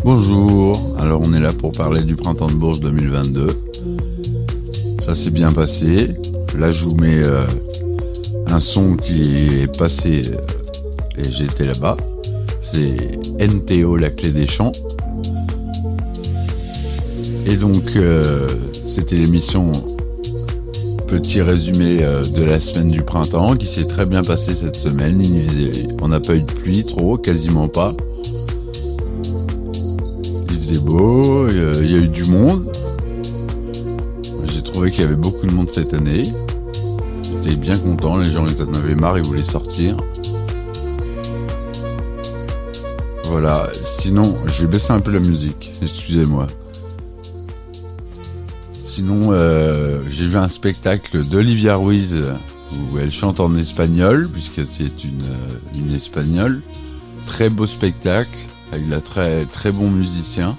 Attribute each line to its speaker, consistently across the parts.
Speaker 1: Bonjour, alors on est là pour parler du printemps de Bourges 2022. Ça s'est bien passé. Là je vous mets un son qui est passé et j'étais là-bas. C'est NTO, la clé des champs. Et donc c'était l'émission petit résumé de la semaine du printemps qui s'est très bien passée cette semaine. On n'a pas eu de pluie trop, quasiment pas. Il faisait beau, il y a eu du monde. J'ai trouvé qu'il y avait beaucoup de monde cette année. J'étais bien content, les gens en avaient marre, ils voulaient sortir. Voilà, sinon je vais baisser un peu la musique, excusez-moi. Sinon j'ai vu un spectacle d'Olivia Ruiz où elle chante en espagnol, puisque c'est une espagnole. Très beau spectacle, avec de très très bons musiciens.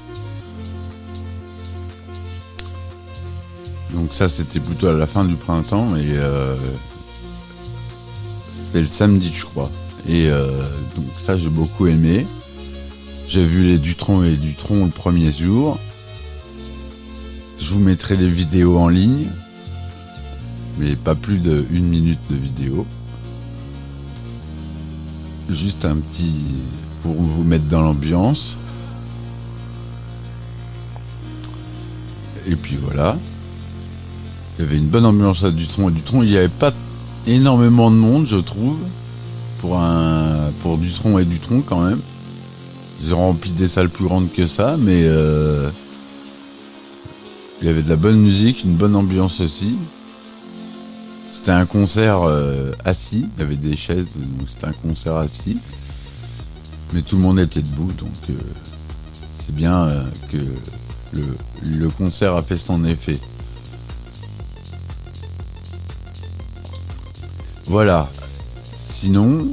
Speaker 1: Donc ça c'était plutôt à la fin du printemps et c'était le samedi je crois. Et donc ça j'ai beaucoup aimé. J'ai vu les Dutronc et Dutronc le premier jour. Je vous mettrai les vidéos en ligne, mais pas plus d'1 minute de vidéo. Juste un petit pour vous mettre dans l'ambiance. Et puis voilà. Il y avait une bonne ambiance à Dutronc et Dutronc. Il n'y avait pas énormément de monde, je trouve, pour Dutronc et Dutronc quand même. Ils ont rempli des salles plus grandes que ça, mais il y avait de la bonne musique, une bonne ambiance aussi. C'était un concert assis, il y avait des chaises, donc c'était un concert assis. Mais tout le monde était debout, donc c'est bien que le concert a fait son effet. Voilà. Sinon,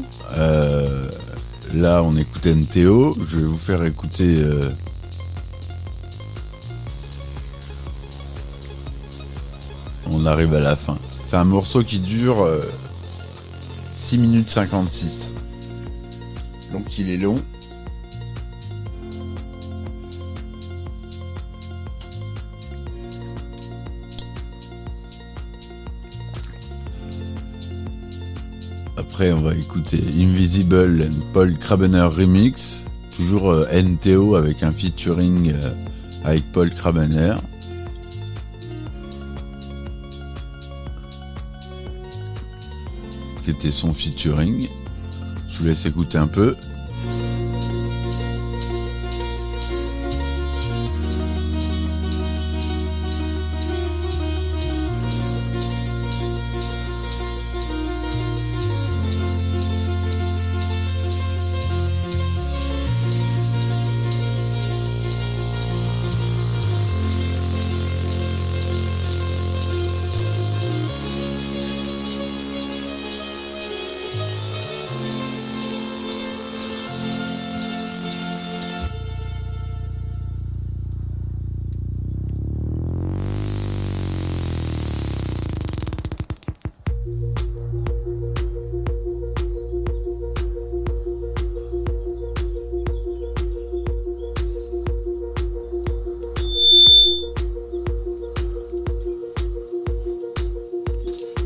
Speaker 1: là on écoutait NTO, je vais vous faire écouter on arrive à la fin. C'est un morceau qui dure 6 minutes 56. Donc il est long. Après on va écouter Invisible and Paul Krabener Remix. Toujours NTO avec un featuring avec Paul Krabener. Qui était son featuring. Je vous laisse écouter un peu.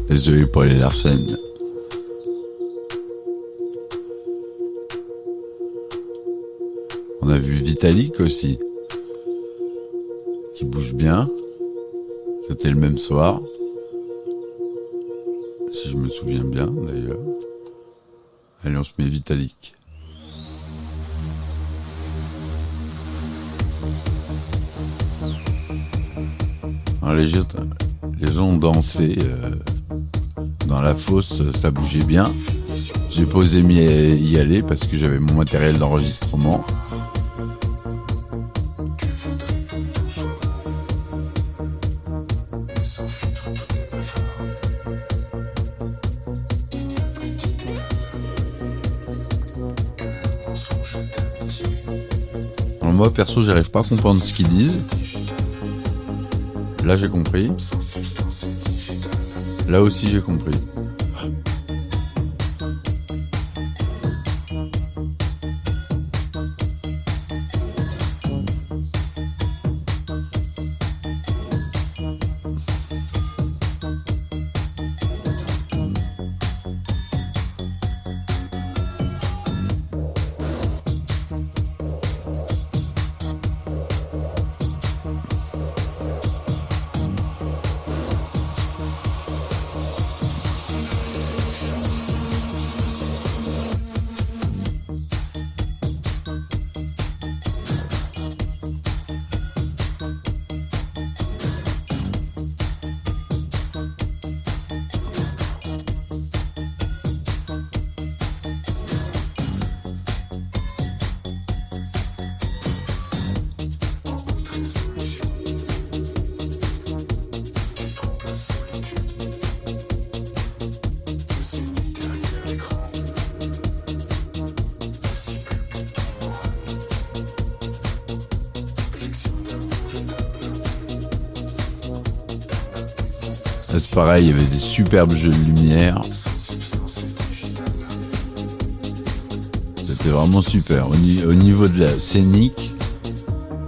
Speaker 1: Désolé pour les Larsen. On a vu Vitalik aussi, qui bouge bien. C'était le même soir, si je me souviens bien d'ailleurs. Allez, on se met Vitalik. Alors les gens ont dansé dans la fosse, ça bougeait bien. J'ai pas osé y aller parce que j'avais mon matériel d'enregistrement. Alors moi perso j'arrive pas à comprendre ce qu'ils disent. Là j'ai compris. Là aussi j'ai compris. Là, c'est pareil, il y avait des superbes jeux de lumière. C'était vraiment super. Au niveau de la scénique,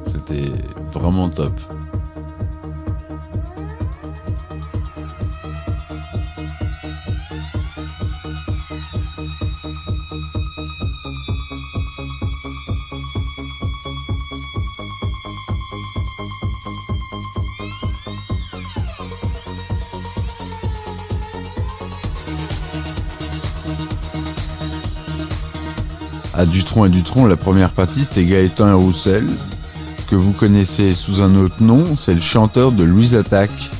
Speaker 1: c'était vraiment top. À Dutronc et Dutronc, la première partie, c'était Gaëtan et Roussel, que vous connaissez sous un autre nom, c'est le chanteur de Louise Attaque.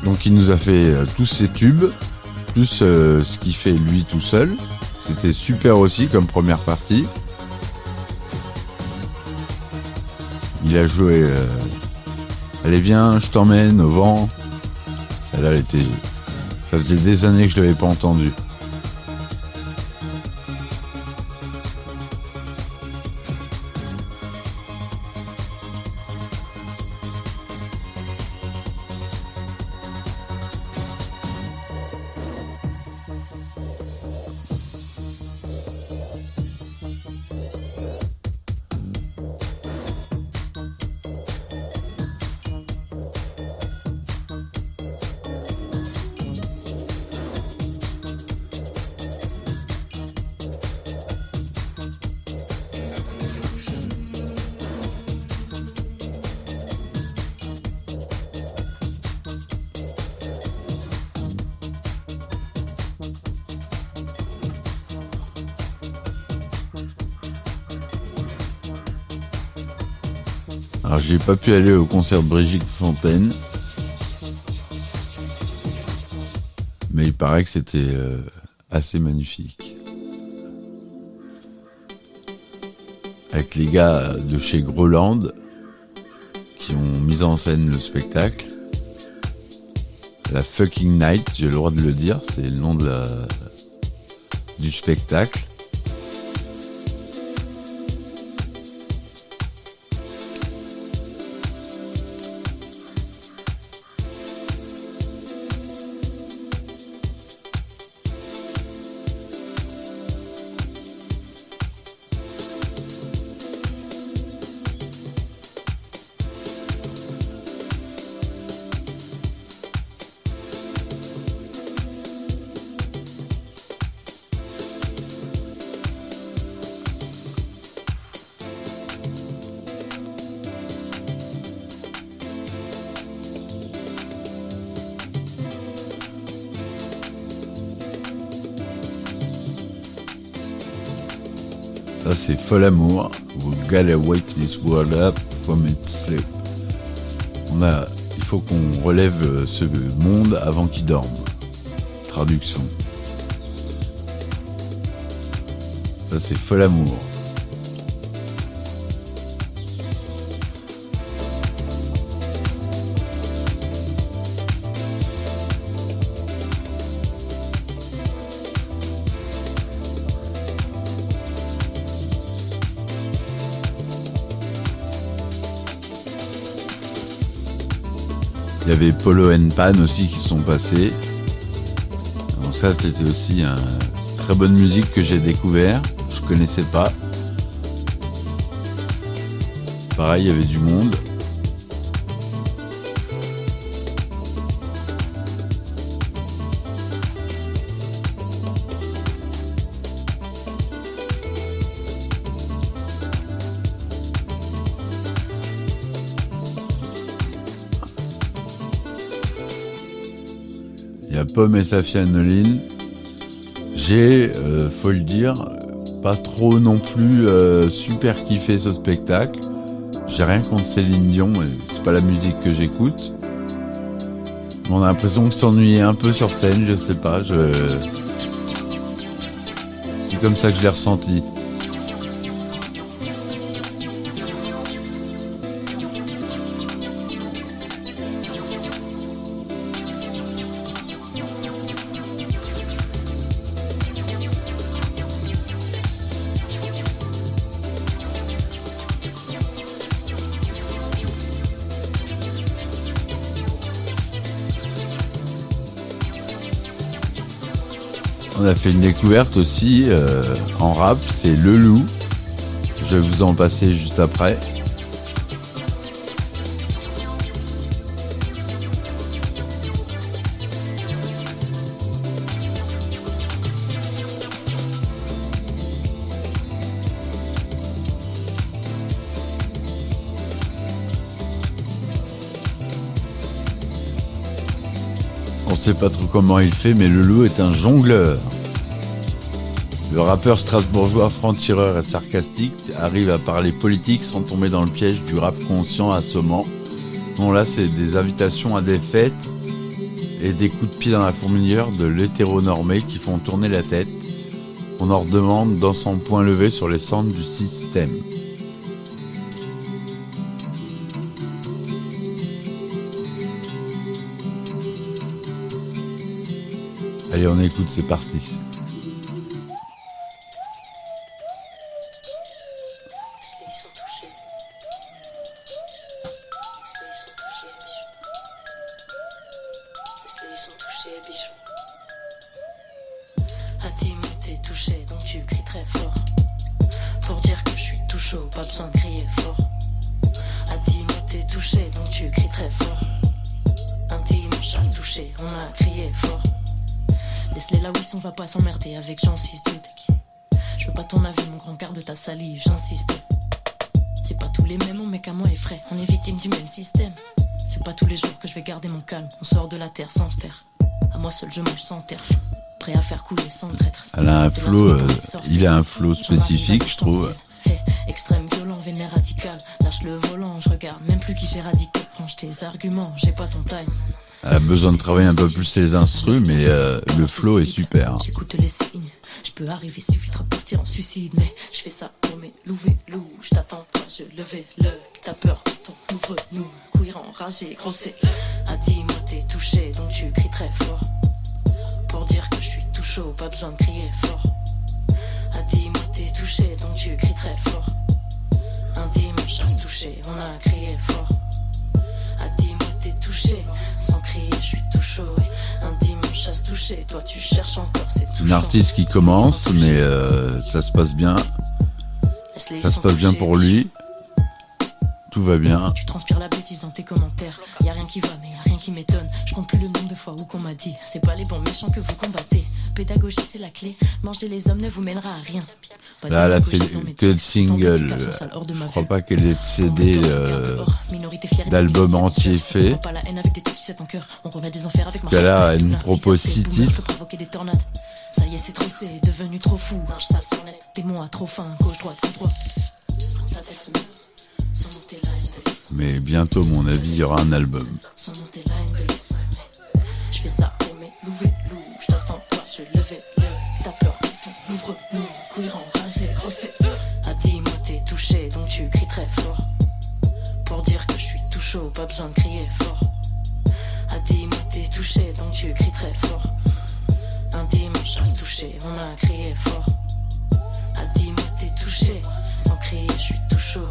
Speaker 1: Donc il nous a fait tous ses tubes, plus ce qu'il fait lui tout seul. C'était super aussi comme première partie. Il a joué Allez viens, je t'emmène au vent. Celle-là, ça faisait des années que je l'avais pas entendue. Alors j'ai pas pu aller au concert de Brigitte Fontaine, mais il paraît que c'était assez magnifique. Avec les gars de chez Groland qui ont mis en scène le spectacle. La Fucking Night, j'ai le droit de le dire, c'est le nom du spectacle. Là, c'est Fol Amour. We gotta wake this world up from its sleep. Il faut qu'on relève ce monde avant qu'il dorme. Traduction. Ça, c'est Fol Amour. Il y avait Polo and Pan aussi qui sont passés. Donc ça, c'était aussi une très bonne musique que j'ai découvert. Je connaissais pas. Pareil, il y avait du monde. Il y a Pomme et Safia Nolin. J'ai, faut le dire, pas trop non plus super kiffé ce spectacle. J'ai rien contre Céline Dion, mais c'est pas la musique que j'écoute. On a l'impression que s'ennuyer un peu sur scène, je sais pas. C'est comme ça que je l'ai ressenti. On a fait une découverte aussi en rap, c'est Le Loup. Je vais vous en passer juste après. On sait pas trop comment il fait, mais Le Loup est un jongleur. Le rappeur strasbourgeois franc-tireur et sarcastique arrive à parler politique sans tomber dans le piège du rap conscient assommant. Bon là c'est des invitations à des fêtes et des coups de pied dans la fourmilière de l'hétéronormé qui font tourner la tête. On en redemande dans son point levé sur les centres du système. Allez, on écoute, c'est parti.
Speaker 2: Laisse-les là où ils sont, va pas s'emmerder avec Jean 6 de. Je veux pas ton avis, mon grand quart de ta salive, j'insiste. C'est pas tous les mêmes, mon mec à moi est frais. On est victime du même système. C'est pas tous les jours que je vais garder mon calme. On sort de la terre sans se taire. À moi seul je mange sans terre. Prêt à faire couler sans traître.
Speaker 1: Elle a un flow, il a un flow spécifique, je trouve.
Speaker 2: Hey, extrême, violent, vénère, radical. Lâche le volant, je regarde même plus qui j'ai radiqué. Range tes arguments, j'ai pas ton time.
Speaker 1: Elle a besoin de travailler un peu plus les instrus, mais le flow est super.
Speaker 2: J'écoute les signes, je peux arriver si vite repartir en suicide. Mais je fais ça pour mes loups. Je t'attends, toi, je levais le. T'as peur, ton ouvre-nous. Couille enragé, grossé. Ah, dis-moi, t'es touché, donc tu cries très fort. Pour dire que je suis tout chaud, pas besoin de crier fort. Ah, dis-moi, t'es touché, donc tu cries très fort. Un dimanche à se toucher, on a crié fort. Ah, dis-moi, t'es touché. Sans crier, je suis tout chaud. Un dimanche à se toucher, toi tu cherches encore, c'est tout.
Speaker 1: Une artiste qui commence, mais ça se passe bien. Ça se passe bien pour lui. Tout va bien.
Speaker 2: Tu transpires la bêtise dans tes commentaires. Y'a rien qui va, mais y'a rien qui m'étonne. Je compte plus le nombre de fois où qu'on m'a dit. C'est pas les bons méchants que vous combattez. Pédagogie, c'est la clé. Manger les hommes ne vous mènera à rien.
Speaker 1: Là, elle a fait que le single. Je crois pas qu'elle ait de CD d'album entier fait. Là, elle nous propose 6 titres.
Speaker 2: Ça y est, c'est trop, c'est devenu trop fou. Marche sale sans net. Démon à trop fin, gauche, droite, tout droit.
Speaker 1: Mais bientôt, mon avis, il y aura un album.
Speaker 2: Je fais ça pour mes loups. Je t'attends, toi, je levais le. T'as peur, ton ouvre-nous. Couille enragé, grossé. Ah, dis-moi, t'es touché, donc tu cries très fort. Pour dire que je suis tout chaud, pas besoin de crier fort. Ah, dis-moi, t'es touché, donc tu cries très fort. Un dimanche à se toucher, on a crié fort. Ah, dis-moi, t'es touché. Sans crier, je suis tout chaud.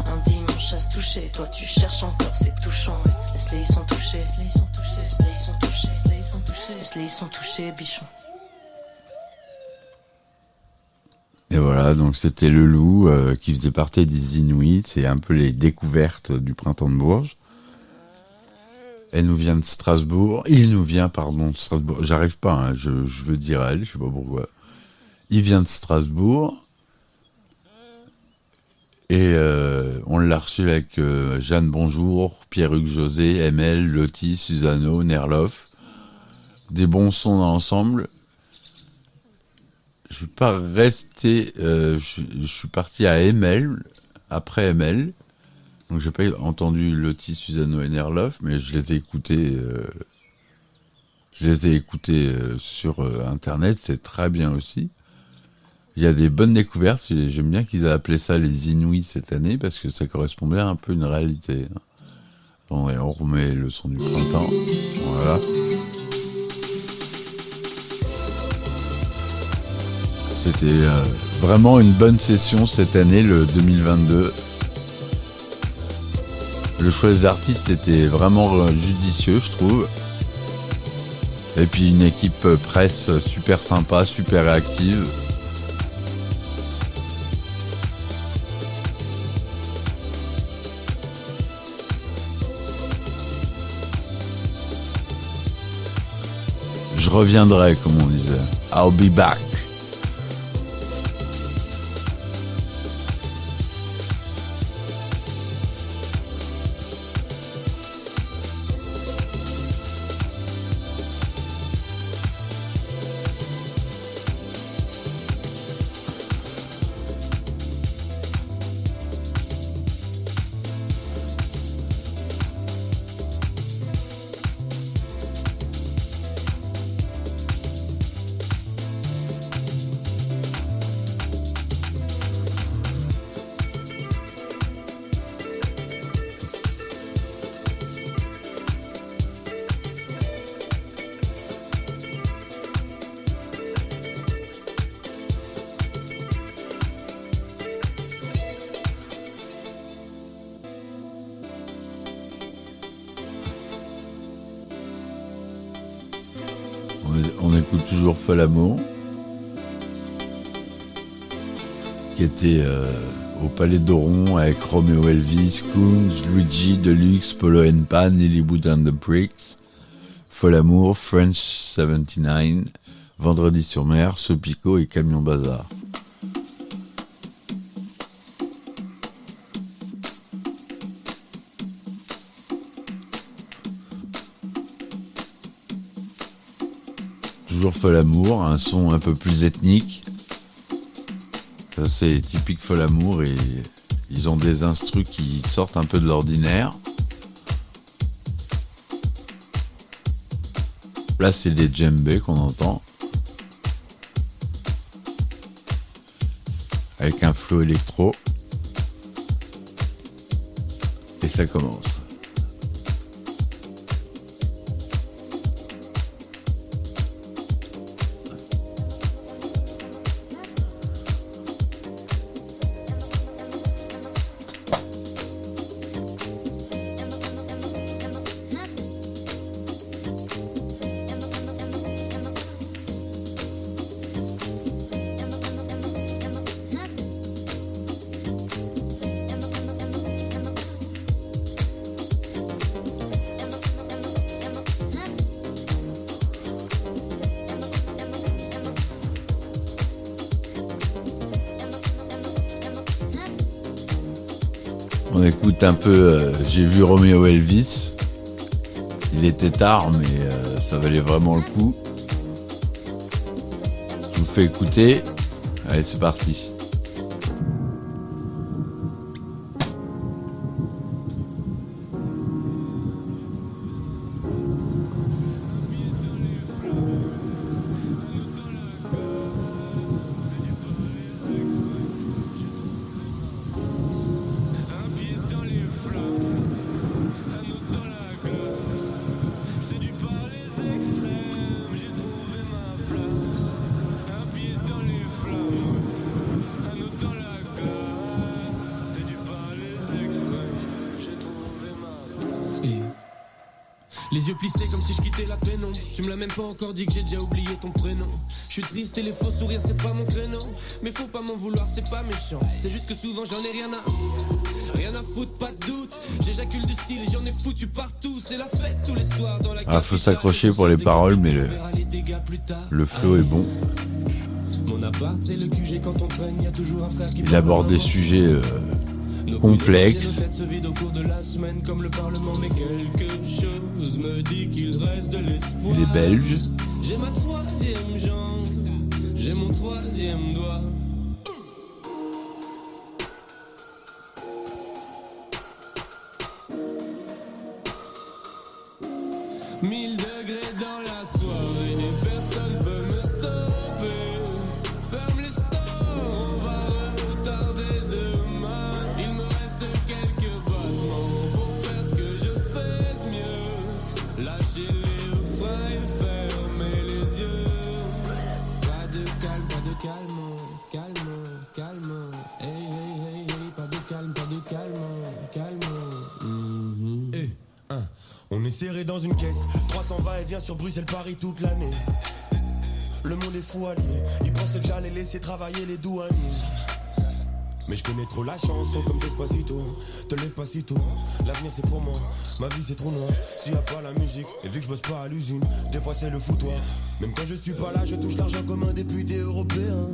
Speaker 2: Un dimanche à se toucher, toi tu cherches encore, c'est touchant. Laisse-les, ils sont touchés, laisse-les, ils sont touchés, laisse-les, ils sont touchés, laisse-les, ils sont touchés, laisse-les, ils sont touchés, bichon.
Speaker 1: Et voilà, donc c'était Le Loup qui faisait partie des Inuits. C'est un peu les découvertes du printemps de Bourges. Elle nous vient de Strasbourg. Il nous vient, pardon, de Strasbourg. J'arrive pas, hein, je veux dire elle, je sais pas pourquoi. Il vient de Strasbourg. Et on l'a reçu avec Jeanne Bonjour, Pierre-Hugues José, ML, Lottie, Susano, Nerloff. Des bons sons dans l'ensemble. Je suis pas resté... je suis parti à ML, après ML. Donc j'ai pas entendu Lottie, Susano et Nerloff, mais je les ai écoutés... sur Internet, c'est très bien aussi. Il y a des bonnes découvertes, j'aime bien qu'ils aient appelé ça les Inuits cette année, parce que ça correspondait un peu à une réalité. Attendez, on remet le son du printemps. Voilà. C'était vraiment une bonne session cette année, le 2022. Le choix des artistes était vraiment judicieux, je trouve. Et puis une équipe presse super sympa, super réactive. Je reviendrai, comme on disait. I'll be back. On écoute toujours Fol Amour, qui était au Palais d'Oron avec Romeo Elvis, Kungs, Luigi, Deluxe, Polo and Pan, Lilywood and the Pricks, Fol Amour, French 79, Vendredi sur mer, Sopico et Camion Bazar. Toujours Fol Amour, un son un peu plus ethnique. Ça, c'est typique Fol Amour et ils ont des instrus qui sortent un peu de l'ordinaire. Là, c'est des djembés qu'on entend. Avec un flow électro. Et ça commence. On écoute un peu, j'ai vu Romeo Elvis. Il était tard, mais ça valait vraiment le coup. Je vous fais écouter. Allez, c'est parti.
Speaker 3: Les yeux plissés comme si je quittais la pénombre. Tu me l'as même pas encore dit que j'ai déjà oublié ton prénom. Je suis triste et les faux sourires c'est pas mon créneau. Mais faut pas m'en vouloir, c'est pas méchant. C'est juste que souvent j'en ai rien à foutre, pas de doute. J'éjacule du style et j'en ai foutu partout. C'est la fête tous les soirs dans la
Speaker 1: Ah, faut s'accrocher pour les paroles, mais le flow est bon.
Speaker 3: Mon appart c'est le QG quand on traîne, y a toujours un frère qui
Speaker 1: Il aborde des sujets complexes. Il est belge.
Speaker 3: J'ai ma troisième jambe, j'ai mon troisième doigt. Mille degrés dans la soirée, personne peut me stopper. Ferme les stores, on va retarder demain. Il me reste quelques battements pour faire ce que je fais de mieux. Lâcher les freins et fermer les yeux. Pas de calme, calme. Hey, hey, hey, hey, pas de calme, calme. Hey, on est est serré dans une caisse. 320 et vient sur Bruxelles-Paris toute l'année. Le monde est fou allié. Ils pensaient que j'allais laisser travailler les douaniers. Mais je connais trop la chanson comme Despacito. Te lève pas si tôt, l'avenir c'est pour moi. Ma vie c'est trop noir, s'il y a pas la musique. Et vu que je bosse pas à l'usine, des fois c'est le foutoir. Même quand je suis pas là, je touche l'argent comme un député européen.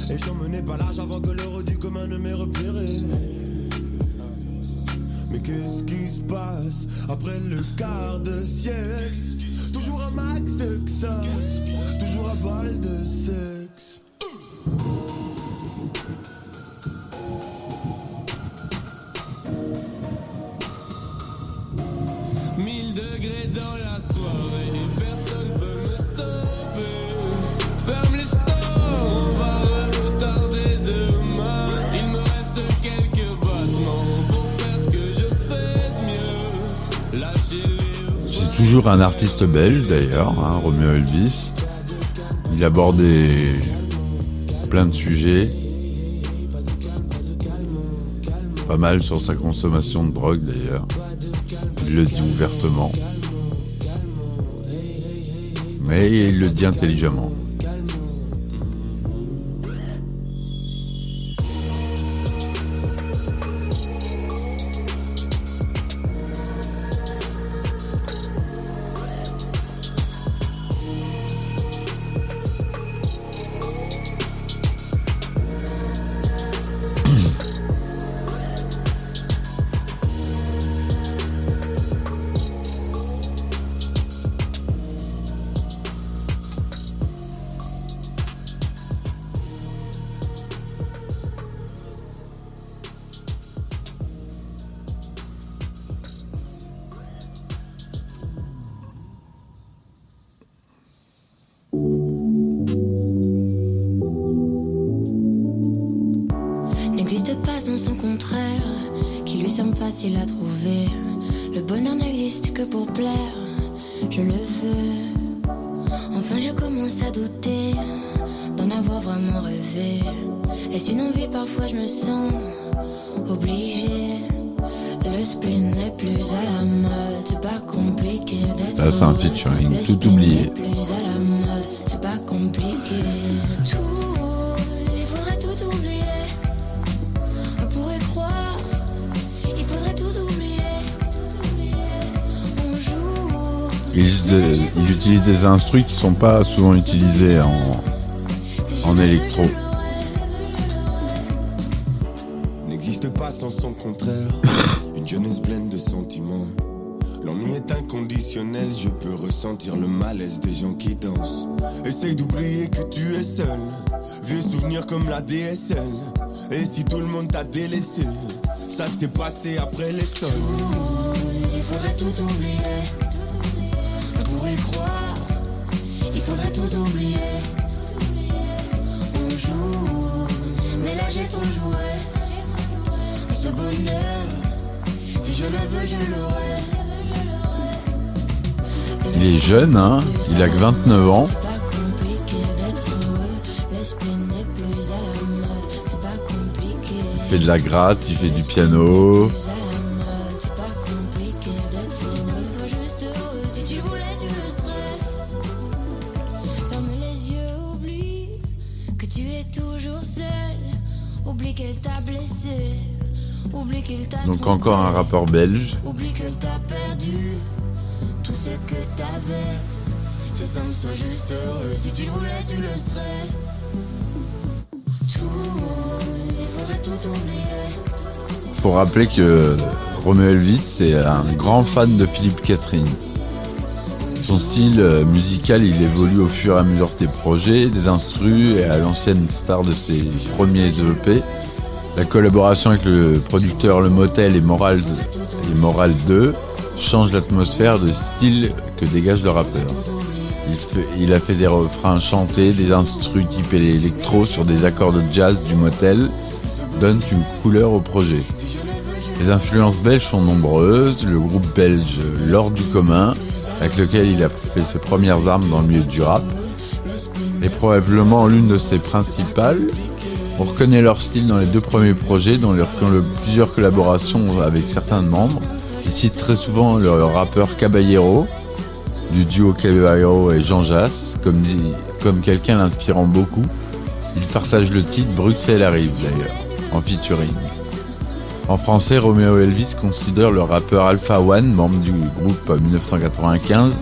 Speaker 3: Et j'en menais pas l'âge avant que l'heure du commun ne m'ait repéré. Mais qu'est-ce qui se passe après le quart de siècle? Toujours un max de ça, toujours un balle de sexe. 1000 degrés dans la soirée, personne peut me stopper. Ferme les stores, on va retarder demain. Il me reste quelques battements pour faire ce que je fais de mieux. Lâcher les...
Speaker 1: C'est toujours un artiste belge d'ailleurs, hein, Romeo Elvis. Il abordait plein de sujets. Pas mal sur sa consommation de drogue d'ailleurs. Il le dit ouvertement. Mais il le dit intelligemment.
Speaker 2: N'existe pas sans son contraire, qui lui semble facile à trouver. Le bonheur n'existe que pour plaire, je le veux. Enfin je commence à douter d'en avoir vraiment rêvé. Est-ce une envie? Parfois je me sens obligée. Le spleen n'est plus à la mode, c'est pas compliqué d'être
Speaker 1: Là c'est un featuring, tout oublié.
Speaker 2: plus à la mode, c'est pas compliqué. Tout, il faudrait tout oublier. On pourrait croire, il faudrait tout oublier. On joue.
Speaker 1: Il utilise des instrus qui sont pas souvent utilisés en électro.
Speaker 3: N'existe pas sans son contraire. Une jeunesse pleine de sentiments. L'ennui est inconditionnel, je peux ressentir le malaise des gens qui dansent. Essaye d'oublier que tu es seul. Vieux souvenirs comme la DSL. Et si tout le monde t'a délaissé, ça s'est passé après les sols. Il faudrait tout oublier. Pour y croire, il faudrait tout oublier. On joue, mais là j'ai trop joué. Ce bonheur, si je le veux, je l'aurai.
Speaker 1: Il est jeune, hein, il a que 29 ans. Il fait de la gratte, il fait du piano.
Speaker 2: Ferme les yeux, oublie que tu es toujours seul. Oublie qu'elle t'a blessé. Oublie qu'il t'a
Speaker 1: Donc
Speaker 2: trompé.
Speaker 1: encore un rappeur belge.
Speaker 2: Oublie que t'as perdu tout ce que t'avais. C'est simple, sois juste heureux. Si tu le voulais, tu le serais. Tout, il faudrait tout oublier.
Speaker 1: Faut rappeler que Romeo Elvis c'est un grand fan de Philippe Catherine. Son style musical il évolue au fur et à mesure des projets, des instrus et à l'ancienne star de ses premiers EP. La collaboration avec le producteur Le Motel et Moral 2 change l'atmosphère de style que dégage le rappeur. Il a fait des refrains chantés, des instrus type électro sur des accords de jazz du Motel, donnent une couleur au projet. Les influences belges sont nombreuses, le groupe belge L'Ordre du Commun, avec lequel il a fait ses premières armes dans le milieu du rap, est probablement l'une de ses principales. On reconnaît leur style dans les deux premiers projets, dont plusieurs collaborations avec certains membres, Il cite très souvent le rappeur Caballero, du duo Caballero et Jean Jass, comme quelqu'un l'inspirant beaucoup. Il partage le titre Bruxelles arrive d'ailleurs, en featuring. En français, Romeo Elvis considère le rappeur Alpha One, membre du groupe 1995,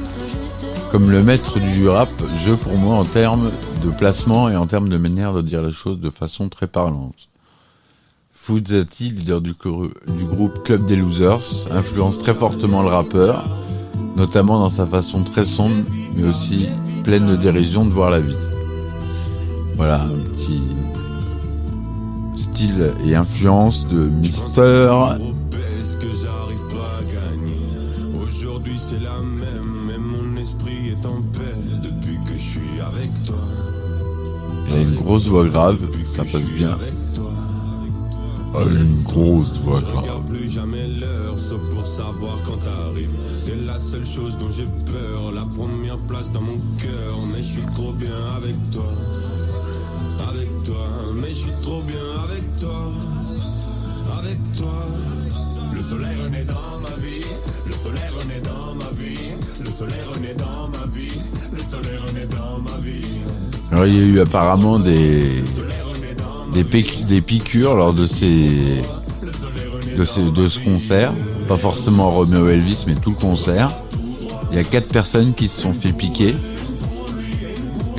Speaker 1: comme le maître du rap, jeu pour moi en termes de placement et en termes de manière de dire les choses de façon très parlante. Fouzati, leader du groupe Club des Losers, influence très fortement le rappeur, notamment dans sa façon très sombre, mais aussi pleine de dérision de voir la vie. Voilà, un petit style et influence de Mister.
Speaker 3: Que j'arrive pas à gagner. Aujourd'hui c'est la même, mais mon esprit est en paix depuis que je suis avec toi.
Speaker 1: Il a une grosse voix grave, ça passe bien. Oh, il a une grosse voix
Speaker 3: Je
Speaker 1: grave.
Speaker 3: regarde plus jamais l'heure, sauf pour savoir quand t'arrives. T'es la seule chose dont j'ai peur, la première place dans mon cœur. Mais je suis trop bien avec toi. Avec toi, mais je suis trop bien avec toi. Avec toi. Le soleil renaît dans ma vie. Le soleil renaît dans ma vie. Le soleil renaît dans ma vie. Le soleil renaît dans ma vie.
Speaker 1: Alors, il y a eu apparemment des piqûres lors de ce concert. Pas forcément Romeo Elvis, mais tout le concert. Il y a 4 personnes qui se sont fait piquer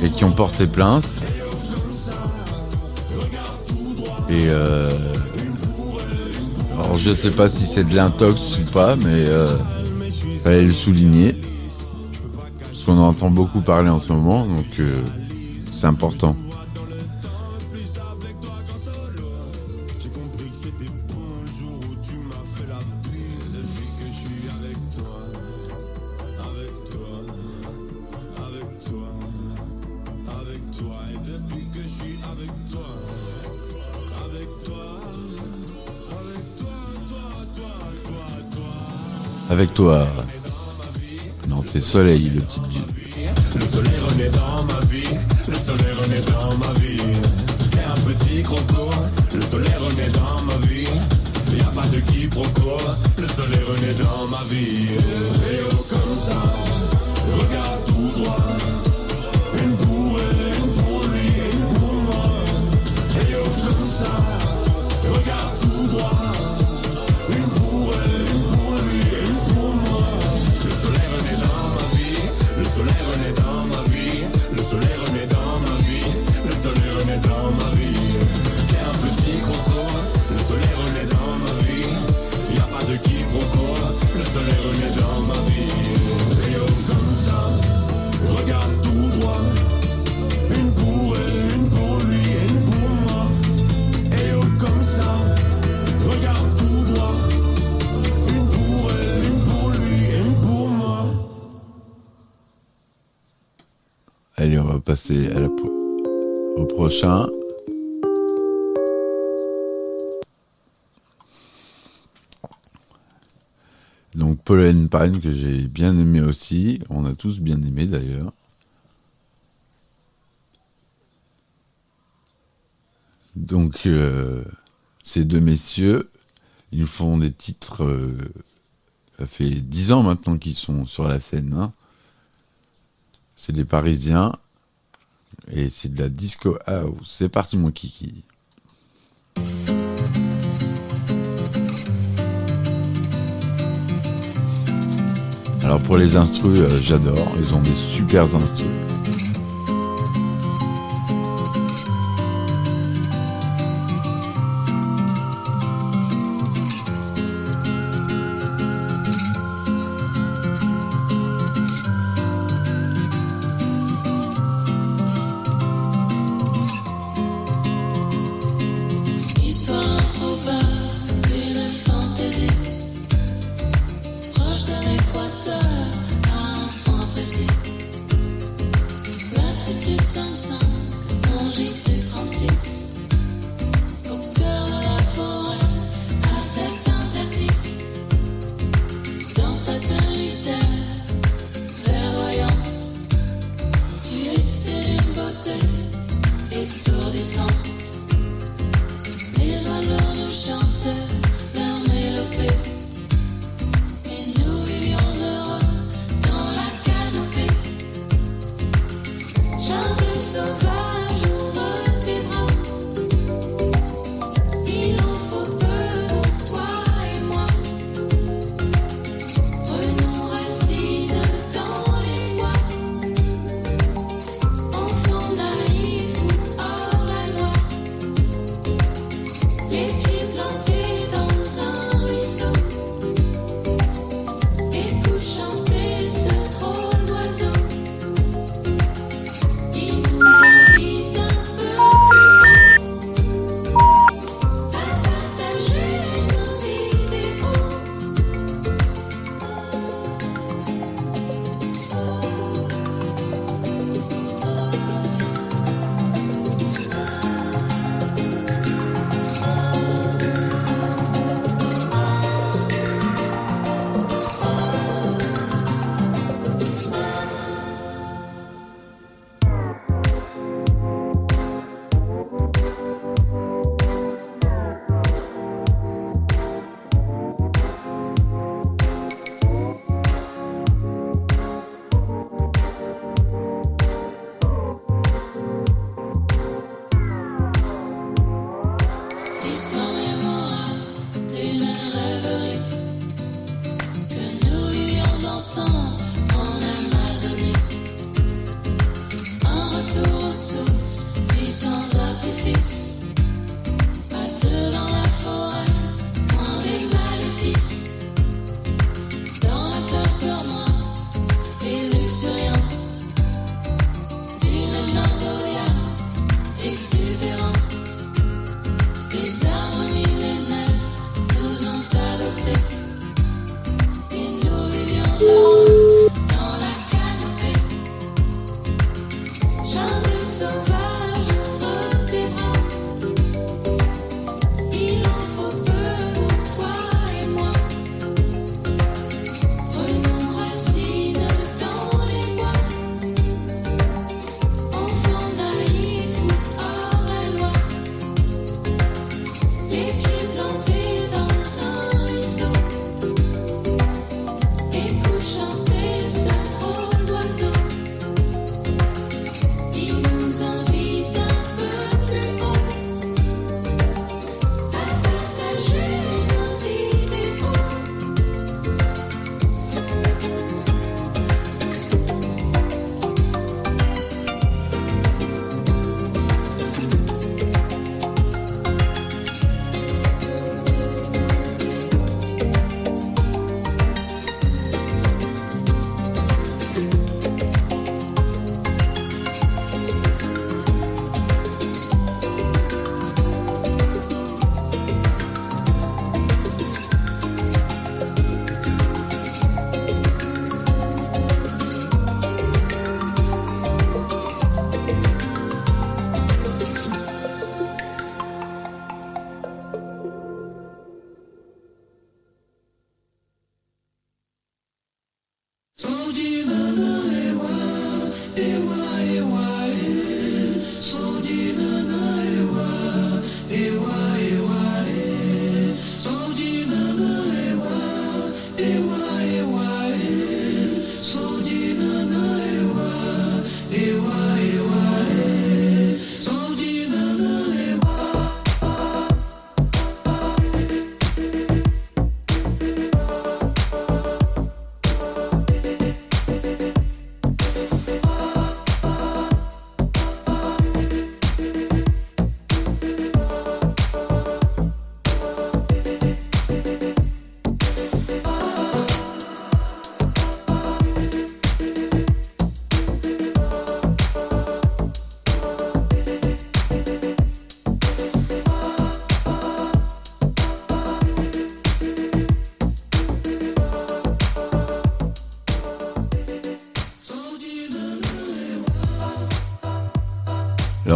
Speaker 1: et qui ont porté plainte. Et alors je sais pas si c'est de l'intox ou pas, mais fallait le souligner. Parce qu'on en entend beaucoup parler en ce moment, donc c'est important.
Speaker 3: J'ai compris que c'était bon le jour où tu m'as fait la bise. Depuis que je suis avec toi. Avec toi. Avec toi. Avec toi. Et depuis que je suis avec toi. Avec toi. Avec toi, toi.
Speaker 1: Avec toi. Non, c'est Soleil, le petit dieu.
Speaker 3: Le soleil renaît dans ma vie. Le soleil renaît dans ma vie. Et un petit croco. Le soleil renaît dans ma vie. Y'a pas de quiproquo. Le soleil renaît dans ma vie. Et oh comme ça. Regarde tout droit. Une pour elle, une pour lui, une pour moi. Et oh comme ça. Regarde tout droit. Une pour elle, une pour lui, une pour moi. Le soleil renaît dans ma vie. Le soleil renaît dans ma vie. Le soleil renaît dans ma vie. Le soleil renaît dans ma vie. T'es un petit croco. Le soleil renaît dans ma vie. Y'a pas de quiproquo. Le soleil renaît dans ma vie. Et oh comme ça. Regarde tout droit. Une pour elle, une pour lui, une pour moi. Et oh comme ça. Regarde tout droit. Une pour elle, une pour lui, une pour moi.
Speaker 1: Allez, on va passer au prochain. Donc Paul & Pan, que j'ai bien aimé aussi. On a tous bien aimé d'ailleurs. Donc ces deux messieurs, ils font des titres. Ça fait 10 ans maintenant qu'ils sont sur la scène. Hein. C'est des Parisiens. Et c'est de la disco house. C'est parti mon kiki. Alors pour les instrus, j'adore. Ils ont des super instrus.
Speaker 2: Histoire improbable d'une fantaisie, proche d'un équateur à un point précis.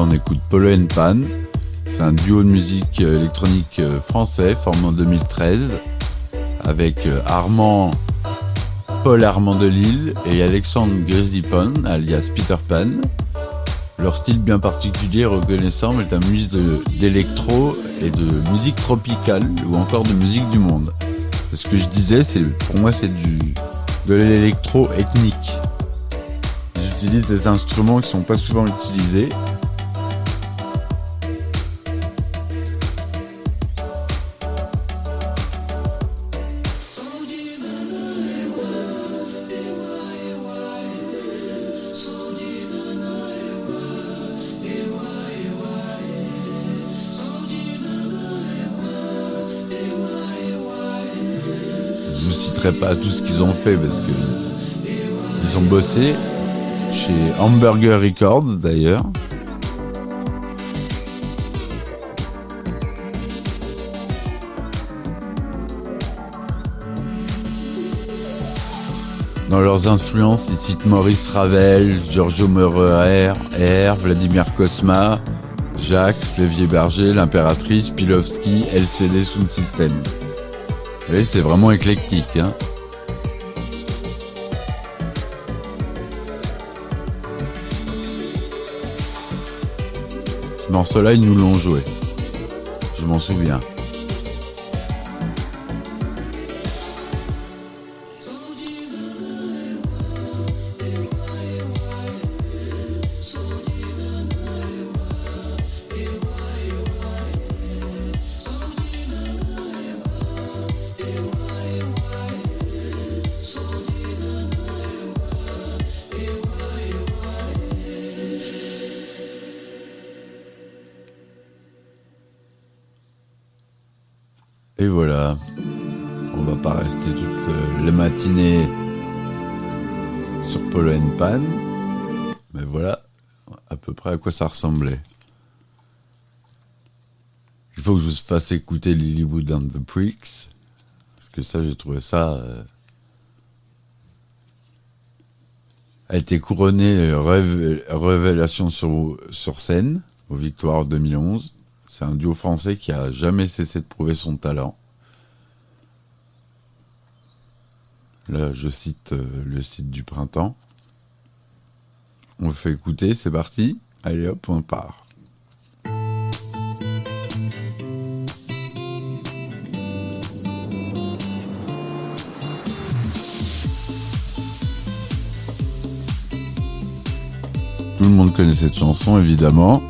Speaker 1: on écoute Polo and Pan. C'est un duo de musique électronique français formé en 2013 avec Paul Armand Delille et Alexandre Grisipon, alias Peter Pan. Leur style bien particulier reconnaissant est un mix d'électro et de musique tropicale ou encore de musique du monde. C'est ce que je disais, pour moi c'est de l'électro ethnique. J'utilise des instruments qui sont pas souvent utilisés. Je ne citerai pas tout ce qu'ils ont fait parce que ils ont bossé chez Hamburger Records d'ailleurs. Dans leurs influences, ils citent Maurice Ravel, Giorgio Moroder, Vladimir Cosma, Jacques, Flevier Berger, l'Impératrice, Pilovski, LCD Sound System. Vous voyez, c'est vraiment éclectique, hein. Ce morceau-là, ils nous l'ont joué. Je m'en souviens. Et voilà, on va pas rester toute la matinée sur Polo and Pan, mais voilà à peu près à quoi ça ressemblait. Il faut que je vous fasse écouter Lilywood and the Pricks, parce que ça, j'ai trouvé ça... a été couronné révélation sur scène aux Victoires 2011. C'est un duo français qui a jamais cessé de prouver son talent. Là, je cite le site du Printemps. On le fait écouter, c'est parti. Allez hop, on part. Tout le monde connaît cette chanson, évidemment.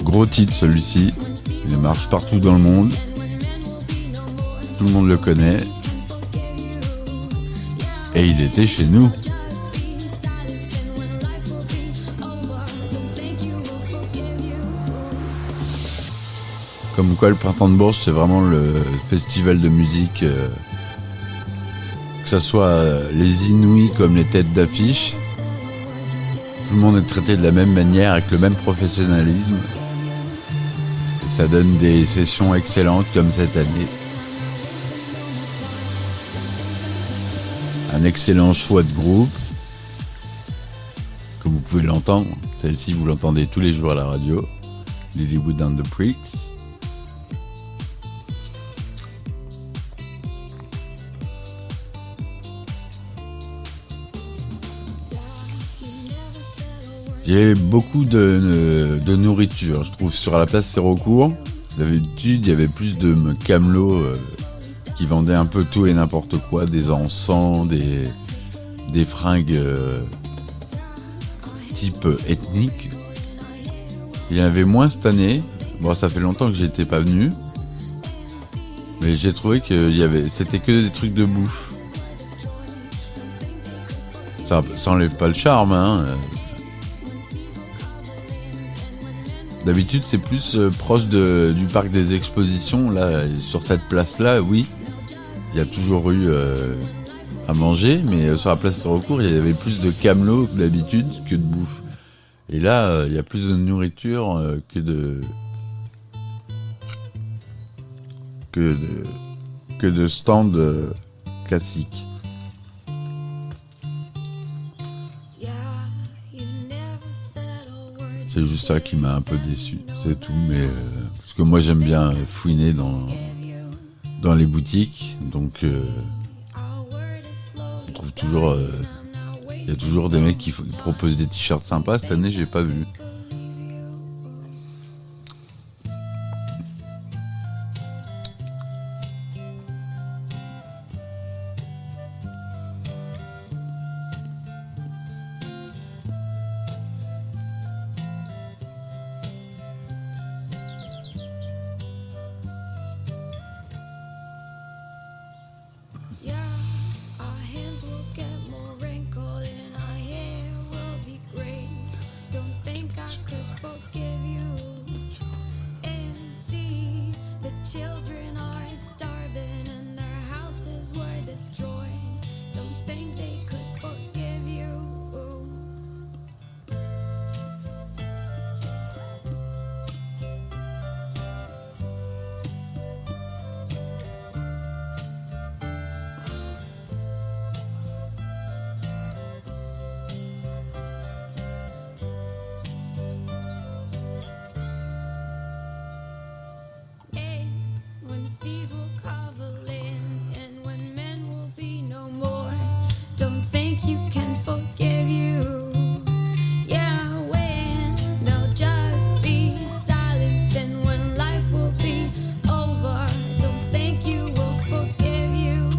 Speaker 1: Gros titre celui-ci, il marche partout dans le monde, tout le monde le connaît, et il était chez nous. Comme quoi le Printemps de Bourges c'est vraiment le festival de musique, que ce soit les Inouïs comme les têtes d'affiche, tout le monde est traité de la même manière avec le même professionnalisme. Ça donne des sessions excellentes comme cette année. Un excellent choix de groupe. Comme vous pouvez l'entendre, celle-ci vous l'entendez tous les jours à la radio. Lilywood and the Pricks. Il y avait beaucoup de nourriture, je trouve, sur la place Sérocourt. D'habitude, il y avait plus de camelots qui vendaient un peu tout et n'importe quoi, des encens, des fringues type ethnique. Il y en avait moins cette année. Bon, ça fait longtemps que j'étais pas venu. Mais j'ai trouvé que c'était que des trucs de bouffe. Ça enlève pas le charme, hein. D'habitude, c'est plus proche du parc des expositions. Là, sur cette place-là, oui, il y a toujours eu à manger, mais sur la place Sérocourt, il y avait plus de camelots que d'habitude que de bouffe. Et là, il y a plus de nourriture que de stands classiques. C'est juste ça qui m'a un peu déçu, c'est tout. Mais parce que moi j'aime bien fouiner dans les boutiques, donc on trouve toujours, il y a toujours des mecs qui proposent des t-shirts sympas. Cette année, j'ai pas vu.
Speaker 4: Children are starving and their houses were destroyed. Don't think they could forgive you. When seas will cover lands and when men will be no more, don't think you can forgive you. Yeah, when they'll just be silenced and when life will be over, don't think you will forgive you.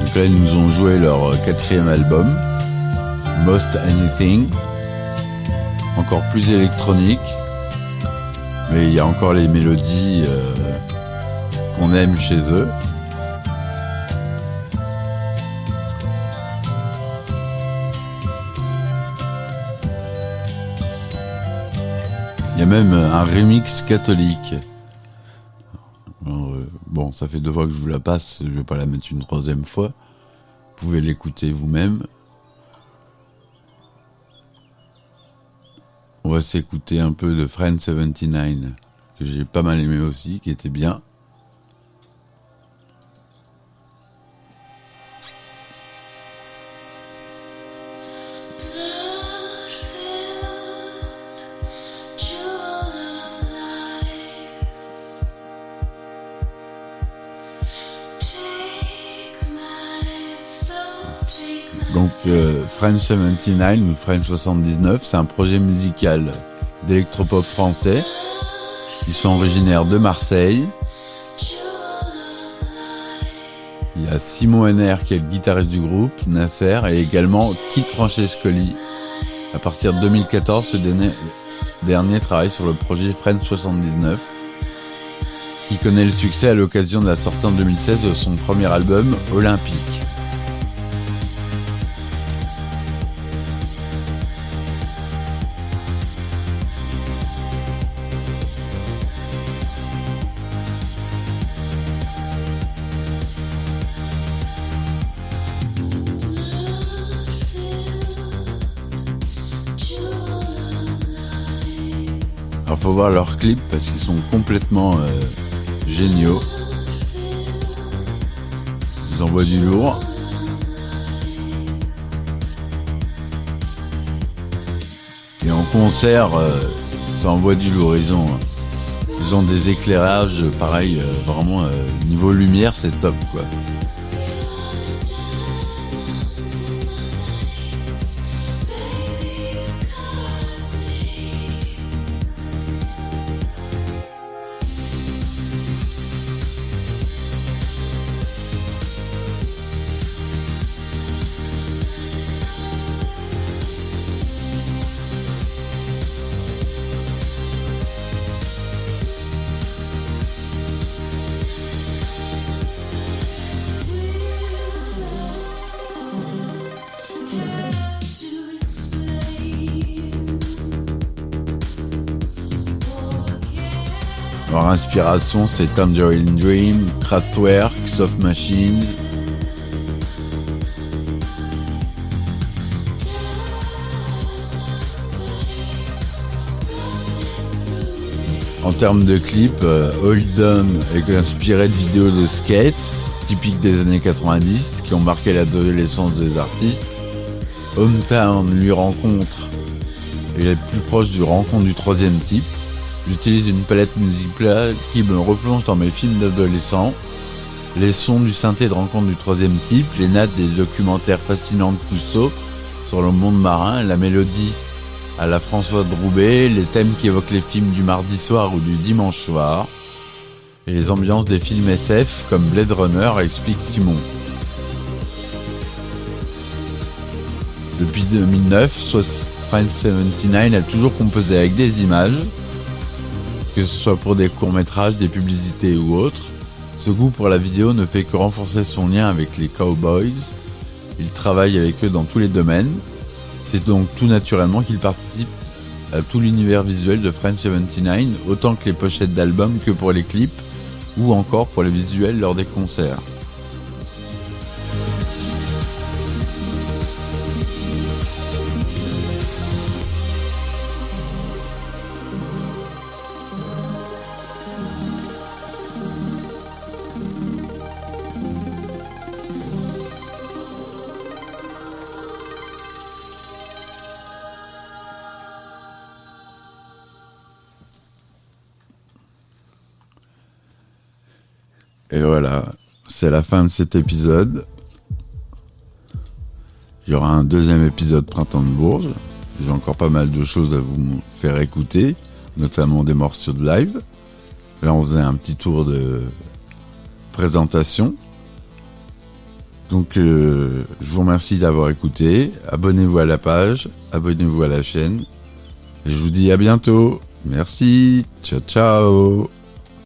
Speaker 1: Donc là, ils nous ont joué leur 4e album, Most Anything, encore plus électronique, mais il y a encore les mélodies qu'on aime chez eux. Il y a même un remix catholique. Alors, bon, ça fait 2 fois que je vous la passe, je vais pas la mettre une 3e fois. Vous pouvez l'écouter vous-même. On va s'écouter un peu de Friend 79, que j'ai pas mal aimé aussi, qui était bien. Donc French 79 ou French 79, c'est un projet musical d'électropop français. Ils sont originaires de Marseille. Il y a Simon Henner qui est le guitariste du groupe, Nasser, et également Kid Francescoli. À partir de 2014, ce dernier travaille sur le projet French 79, qui connaît le succès à l'occasion de la sortie en 2016 de son premier album, Olympique. Alors faut voir leurs clips parce qu'ils sont complètement géniaux. Ils envoient du lourd. en concert, ça envoie du lourd. Ils ont des éclairages, pareil, vraiment, niveau lumière, c'est top, quoi. Leur inspiration, c'est Tangerine Dream, Kraftwerk, Soft Machines. En termes de clips, Oldham est inspiré de vidéos de skate, typiques des années 90, qui ont marqué l'adolescence des artistes. Hometown lui rencontre et est plus proche du rencontre du troisième type. J'utilise une palette musicale qui me replonge dans mes films d'adolescents. Les sons du synthé de rencontre du troisième type, les nattes des documentaires fascinants de Cousteau sur le monde marin, la mélodie à la François Droubet, les thèmes qui évoquent les films du mardi soir ou du dimanche soir, et les ambiances des films SF comme Blade Runner, explique Simon. Depuis 2009, French 79 a toujours composé avec des images, que ce soit pour des courts-métrages, des publicités ou autres. Ce goût pour la vidéo ne fait que renforcer son lien avec les Cowboys. Il travaille avec eux dans tous les domaines. C'est donc tout naturellement qu'il participe à tout l'univers visuel de French 79, autant que les pochettes d'albums que pour les clips, ou encore pour les visuels lors des concerts. Et voilà, c'est la fin de cet épisode. Il y aura un deuxième épisode Printemps de Bourges. J'ai encore pas mal de choses à vous faire écouter, notamment des morceaux de live. Là, on faisait un petit tour de présentation. Donc, je vous remercie d'avoir écouté. Abonnez-vous à la page, abonnez-vous à la chaîne. Et je vous dis à bientôt. Merci, ciao ciao.